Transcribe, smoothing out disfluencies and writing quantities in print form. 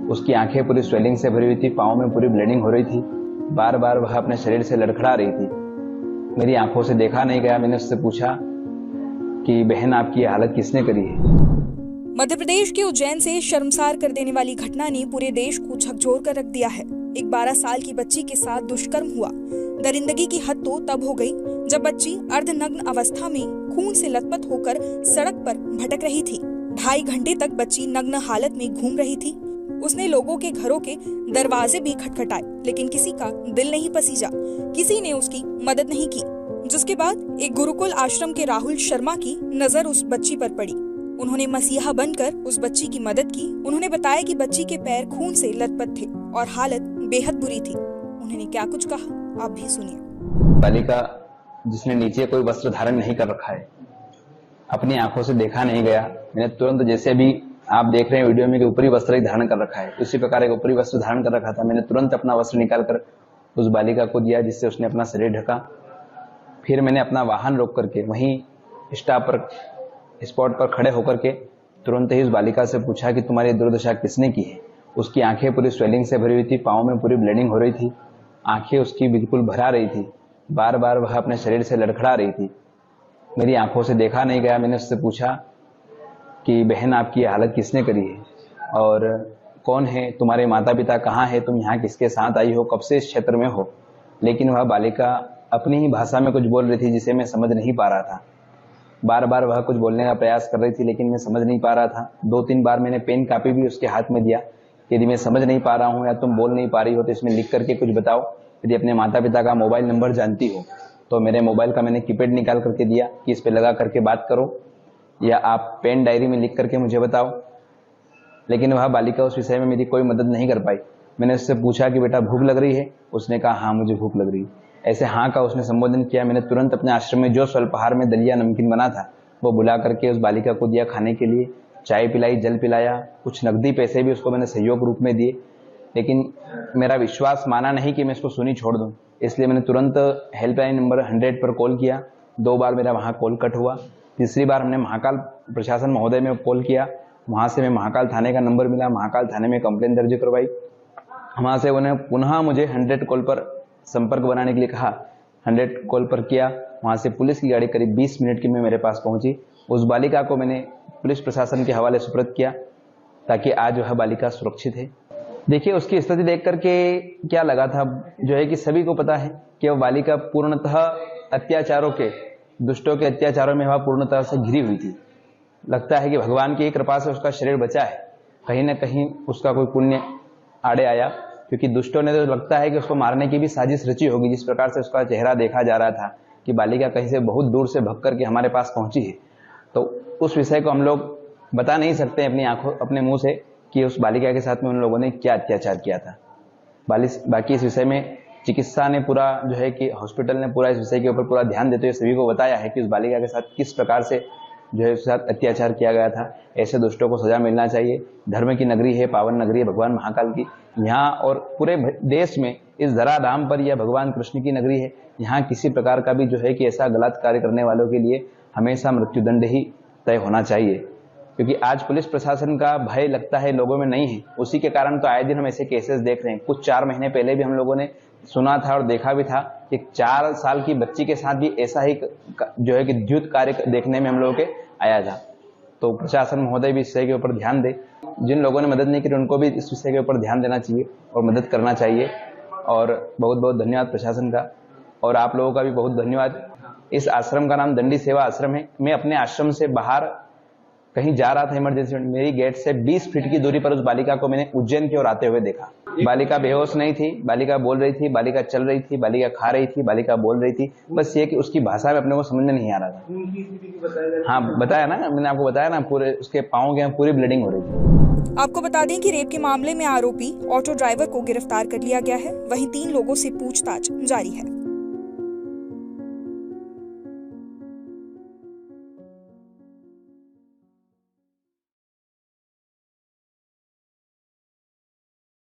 उसकी आंखें पूरी स्वेलिंग से भरी हुई थी, पाँव में पूरी ब्लीडिंग हो रही थी, बार बार वह अपने शरीर से लड़खड़ा रही थी। मेरी आंखों से देखा नहीं गया। मैंने उससे पूछा कि बहन आपकी ये हालत किसने करी है। मध्य प्रदेश के उज्जैन से शर्मसार कर देने वाली घटना ने पूरे देश को झकझोर कर रख दिया है। एक 12 साल की बच्ची के साथ दुष्कर्म हुआ। दरिंदगी की हद तो तब हो गई जब बच्ची अर्धनग्न अवस्था में खून से लथपथ होकर सड़क पर भटक रही थी। 2.5 घंटे तक बच्ची नग्न हालत में घूम रही थी। उसने लोगों के घरों के दरवाजे भी खटखटाए, लेकिन किसी का दिल नहीं पसीजा, किसी ने उसकी मदद नहीं की। जिसके बाद एक गुरुकुल आश्रम के राहुल शर्मा की नजर उस बच्ची पर पड़ी। उन्होंने मसीहा बनकर उस बच्ची की मदद की। उन्होंने बताया कि बच्ची के पैर खून से लथपथ थे और हालत बेहद बुरी थी। उन्होंने क्या कुछ कहा, आप भी सुनिए। बालिका जिसने नीचे कोई वस्त्र धारण नहीं कर रखा है, अपनी आंखों से देखा नहीं गया। मैंने तुरंत, जैसे अभी आप देख रहे हैं वीडियो में कि ऊपरी वस्त्र ही धारण कर रखा है, उसी प्रकार एक ऊपरी वस्त्र धारण कर रखा था। मैंने तुरंत अपना वस्त्र निकालकर उस बालिका को दिया, जिससे उसने अपना शरीर ढका। फिर मैंने अपना वाहन रोक करके वहीं स्पॉट पर खड़े होकर के तुरंत ही उस बालिका से पूछा कि तुम्हारी दुर्दशा किसने की है। उसकी आंखें पूरी स्वेलिंग से भरी हुई थी, पाँव में पूरी ब्लीडिंग हो रही थी, आंखें उसकी बिल्कुल भरा रही थी, बार बार वह अपने शरीर से लड़खड़ा रही थी। मेरी आंखों से देखा नहीं गया। मैंने उससे पूछा कि बहन आपकी ये हालत किसने करी है और कौन है, तुम्हारे माता पिता कहाँ है, तुम यहाँ किसके साथ आई हो, कब से इस क्षेत्र में हो। लेकिन वह बालिका अपनी ही भाषा में कुछ बोल रही थी, जिसे मैं समझ नहीं पा रहा था। बार बार वह कुछ बोलने का प्रयास कर रही थी, लेकिन मैं समझ नहीं पा रहा था। 2-3 बार मैंने पेन कापी भी उसके हाथ में दिया, यदि मैं समझ नहीं पा रहा हूँ या तुम बोल नहीं पा रही हो तो इसमें लिख करके कुछ बताओ। यदि अपने माता पिता का मोबाइल नंबर जानती हो तो मेरे मोबाइल का मैंने कीपैड निकाल करके दिया कि इस पर लगा करके बात करो, या आप पेन डायरी में लिख करके मुझे बताओ। लेकिन वह बालिका उस विषय में मेरी कोई मदद नहीं कर पाई। मैंने उससे पूछा कि बेटा भूख लग रही है, उसने कहा हाँ मुझे भूख लग रही है। ऐसे हाँ का उसने संबोधन किया। मैंने तुरंत अपने आश्रम में जो स्वल्पहार में दलिया नमकीन बना था वो बुला करके उस बालिका को दिया खाने के लिए। चाय पिलाई, जल पिलाया, कुछ नकदी पैसे भी उसको मैंने सहयोग रूप में दिए। लेकिन मेरा विश्वास माना नहीं कि मैं इसको सुनी छोड़ दूं, इसलिए मैंने तुरंत हेल्पलाइन नंबर 100 पर कॉल किया। 2 बार मेरा वहाँ कॉल कट हुआ। तीसरी बार हमने महाकाल प्रशासन महोदय में कॉल किया। वहाँ से मैं महाकाल थाने का नंबर मिला, महाकाल थाने में कंप्लेन दर्ज करवाई। वहाँ से उन्हें पुनः मुझे 100 कॉल पर संपर्क बनाने के लिए कहा। 100 कॉल पर किया। वहाँ से पुलिस की गाड़ी करीब 20 मिनट की में मेरे पास पहुंची। उस बालिका को मैंने पुलिस प्रशासन के हवाले सुपुर्द किया ताकि आज वह बालिका सुरक्षित है। देखिए उसकी स्थिति देख करके क्या लगा था, जो है कि सभी को पता है कि वह बालिका पूर्णतः अत्याचारों के, दुष्टों के अत्याचारों में वह पूर्णतः से घिरी हुई थी। लगता है कि भगवान की कृपा से उसका शरीर बचा है, कहीं ना कहीं उसका कोई पुण्य आड़े आया, क्योंकि दुष्टों ने तो लगता है कि उसको मारने की भी साजिश रची होगी। जिस प्रकार से उसका चेहरा देखा जा रहा था कि बालिका कहीं से बहुत दूर से भग करके हमारे पास पहुंची है, तो उस विषय को हम लोग बता नहीं सकते अपनी आंखों, अपने मुंह से कि उस बालिका के साथ में उन लोगों ने क्या अत्याचार किया था। बाकी इस विषय में चिकित्सा ने पूरा, जो है कि हॉस्पिटल ने पूरा इस विषय के ऊपर पूरा ध्यान देते हुए सभी को बताया है कि उस बालिका के साथ किस प्रकार से जो है उसके साथ अत्याचार किया गया था। ऐसे दुष्टों को सजा मिलना चाहिए। धर्म की नगरी है, पावन नगरी है भगवान महाकाल की, यहाँ और पूरे देश में इस धराधाम पर यह भगवान कृष्ण की नगरी है। यहाँ किसी प्रकार का भी जो है कि ऐसा गलत कार्य करने वालों के लिए हमेशा मृत्युदंड ही तय होना चाहिए, क्योंकि आज पुलिस प्रशासन का भय लगता है लोगों में नहीं है। उसी के कारण तो आए दिन हम ऐसे केसेस देख रहे हैं। कुछ 4 महीने पहले भी हम लोगों ने सुना था और देखा भी था कि 4 साल की बच्ची के साथ भी ऐसा ही जो है कि द्युत कार्य देखने में हम लोगों के आया था। तो प्रशासन महोदय भी इस विषय के ऊपर ध्यान दे। जिन लोगों ने मदद नहीं की उनको भी इस विषय के ऊपर ध्यान देना चाहिए और मदद करना चाहिए। और बहुत बहुत धन्यवाद प्रशासन का, और आप लोगों का भी बहुत धन्यवाद। इस आश्रम का नाम दंडी सेवा आश्रम है। मैं अपने आश्रम से बाहर कहीं जा रहा था इमरजेंसी में, मेरी गेट से 20 फीट की दूरी पर उस बालिका को मैंने उज्जैन की ओर आते हुए देखा। बालिका बेहोश नहीं थी, बालिका बोल रही थी, बालिका चल रही थी, बालिका खा रही थी, बालिका बोल रही थी। बस ये कि उसकी भाषा में अपने को समझ में नहीं आ रहा था। हाँ बताया ना, मैंने आपको बताया ना, पूरे उसके पाँव के पूरी ब्लीडिंग हो रही थी। आपको बता दें कि रेप के मामले में आरोपी ऑटो ड्राइवर को गिरफ्तार कर लिया गया है। वहीं 3 लोगों से पूछताछ जारी है।